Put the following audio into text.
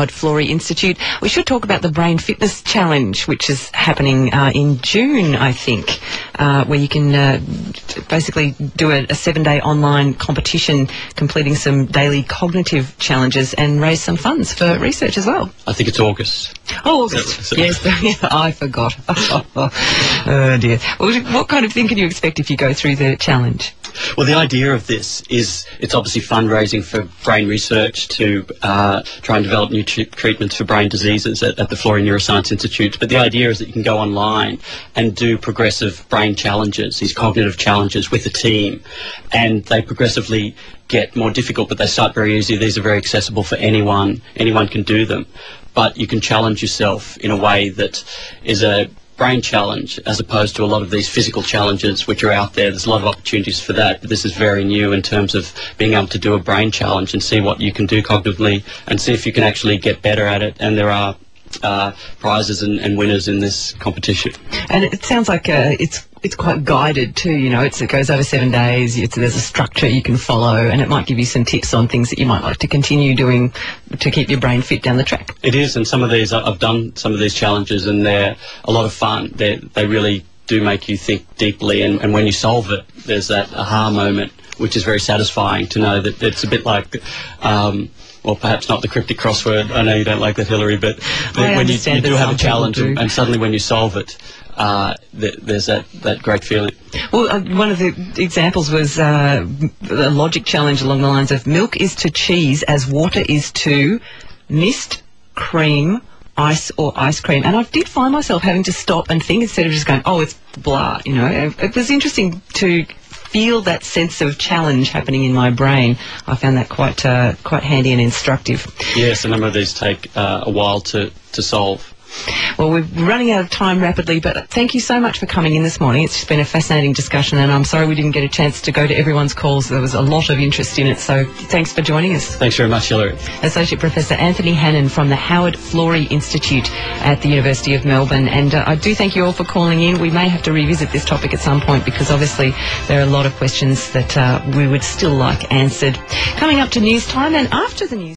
Howard Florey Institute. We should talk about the Brain Fitness Challenge, which is happening in June, I think, where you can basically do a 7-day online competition, completing some daily cognitive challenges and raise some funds for research as well. I think it's August. Oh, August. Yes, I forgot. Oh, dear. Well, what kind of thing can you expect if you go through the challenge? Well, the idea of this is it's obviously fundraising for brain research to try and develop new treatments for brain diseases at the Florey Neuroscience Institute. But the idea is that you can go online and do progressive brain challenges, these cognitive challenges with a team, and they progressively get more difficult, but they start very easy. These are very accessible for anyone. Anyone can do them. But you can challenge yourself in a way that is a brain challenge as opposed to a lot of these physical challenges which are out there. There's a lot of opportunities for that, but this is very new in terms of being able to do a brain challenge and see what you can do cognitively and see if you can actually get better at it. And there are prizes and winners in this competition. And it sounds like it's quite guided too, you know, it goes over 7 days, there's a structure you can follow, and it might give you some tips on things that you might like to continue doing to keep your brain fit down the track. It is, and some of these, I've done some of these challenges and they're a lot of fun. They really do make you think deeply, and when you solve it, there's that aha moment, which is very satisfying to know that it's a bit like well, perhaps not the cryptic crossword. I know you don't like that, Hillary, but when you do have a challenge and suddenly when you solve it, there's that great feeling. Well, one of the examples was a logic challenge along the lines of milk is to cheese as water is to mist, cream, ice or ice cream. And I did find myself having to stop and think instead of just going, oh, it's blah, you know. It was interesting to feel that sense of challenge happening in my brain. I found that quite handy and instructive. Yes, a number of these take a while to solve. Well, we're running out of time rapidly, but thank you so much for coming in this morning. It's just been a fascinating discussion, and I'm sorry we didn't get a chance to go to everyone's calls. There was a lot of interest in it, so thanks for joining us. Thanks very much, Hillary. Associate Professor Anthony Hannan from the Howard Florey Institute at the University of Melbourne. And I do thank you all for calling in. We may have to revisit this topic at some point because obviously there are a lot of questions that we would still like answered. Coming up to news time, and after the news